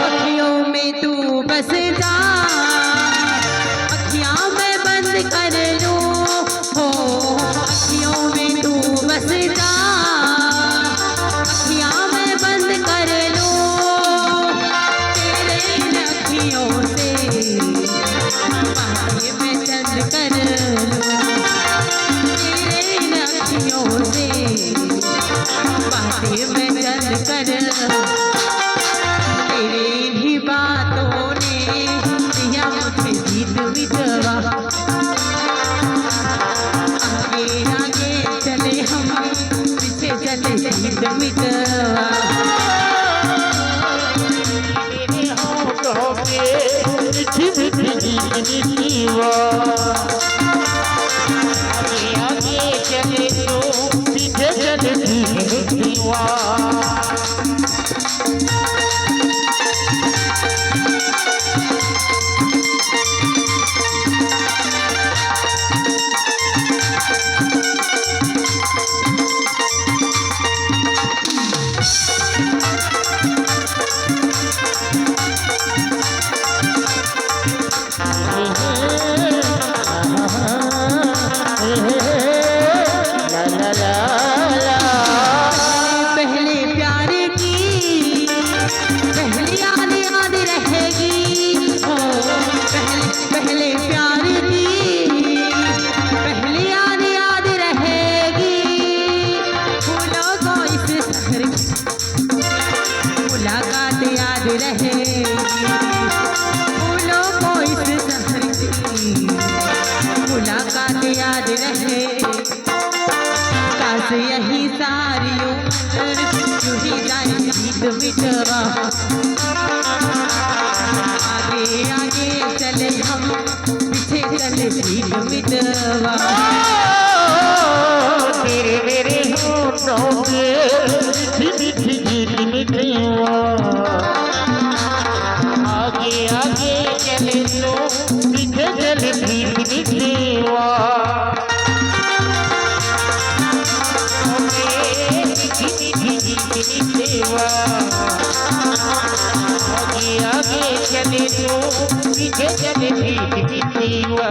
अखियों में तू बस जा, अखियां मैं बंद कर लूं हो। अखियों में तू बस जा, अखियां मैं बंद कर लूं। तेरे इन अखियों से बातें मैं चंद कर लूं। तेरे इन अखियों से बातें मैं चंद कर लूं। तेरे ही बातों ने दिया मुझे जीत विधवा। आगे आगे चले हम, पीछे चले जीत विधवा। मेरे होठों पे मीठी मीठी गीत निकलवा। आगे आगे चले तो पीछे चले जीत निकलवा। पहले प्यार की पहली याद याद रहेगी हो। पहले प्यार की पहली याद याद रहेगी। फूलों को इस शहर की मुलाकात याद रहेगी। फूलों को इस शहर की मुलाकात याद रहे। काश यही सारी उम्र यूं ही जाए जीत विधवा। आगे आगे चले हम, पीछे चले जीत विधवा। तेरे मेरे होठों पे मीठी मीठी गीत निकलवा। आगे आगे चले तो पीछे चले गीत निकलवा। आगे आगे चले तो पीछे चले जीत निकलवा।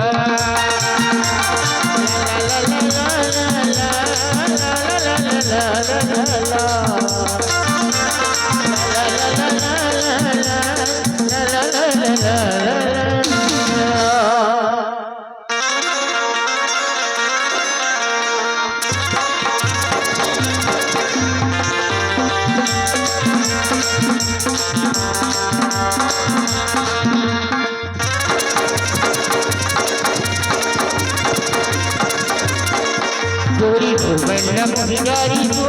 ला ला ला ला ला ला ला ला ला ला ला। गोरी भुवन मुहियारी को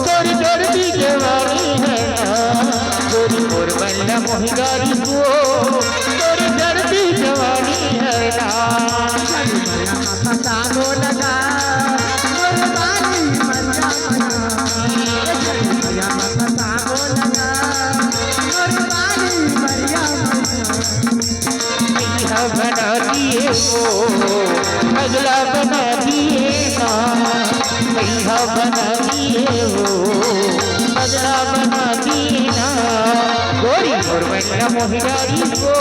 तोरी दर्दी जवानी है ना। गोरी भुवन मुहियारी को तोरी दर्दी जवानी है ना। फसानो लगा कुर्बानी मजा फसानो लगा कुर्बानी मरिया। बना दिए वो अगला बना दिए ना। पैसा बना दिए वो अगला बना दिए ना। गोरी और बंगला मोहियारी को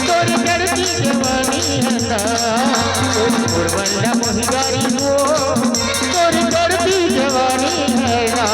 तोरी दर्दी जवानी है ना। गोरी और बंगला मोहियारी को तोरी दर्दी जवानी है ना।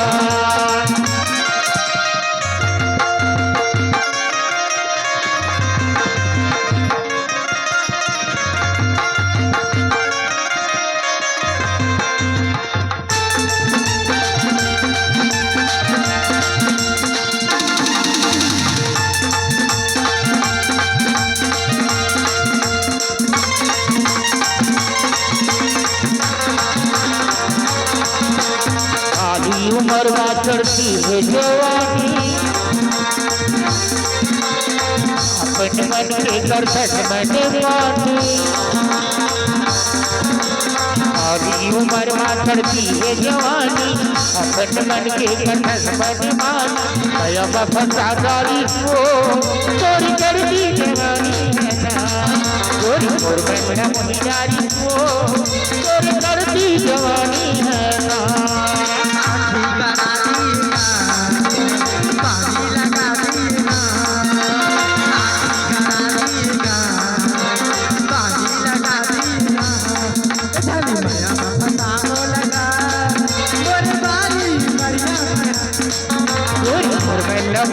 उम्र में चढ़ती है जवानी। अपन मन के करधन मन मानी सारी उम्र में करती है जवानी अपन मन के करधन मन मानी दया फंसा गाड़ी को चोरी कर दी जवानी है ना चोरी और बंदा मुनियारी को चोरी कर दी जवानी है ना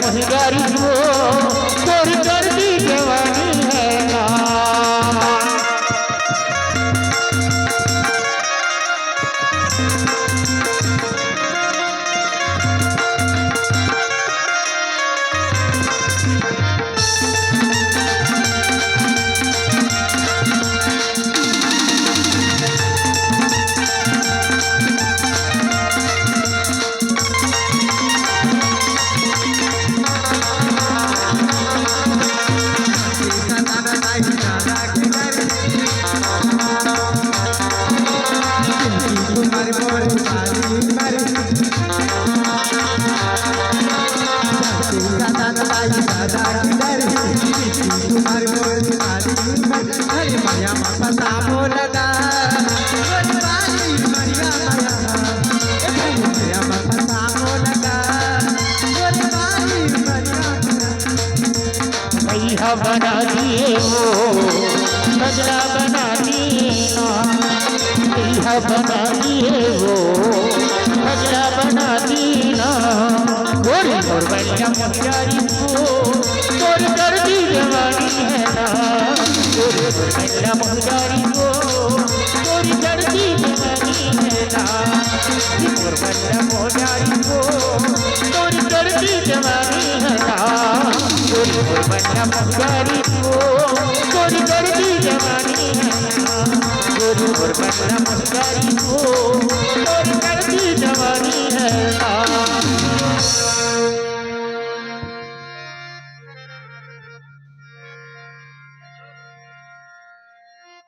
मुनियारी को चोरी कर दी जवानी है ना बना दिए वो बदला बना दिया बना दिए वो बदला बना दीना गोरी और बनिया मुनियारी को चोरी कर दी जवानी है ना गोरी और बनिया मुनियारी को चोरी कर दी जवानी है ना और बनिया मुनियारी को चोरी कर दी जवानी है ना गोरी और बनिया मुनियारी को चोरी कर दी जवानी है ना गोरी और बनिया मुनियारी को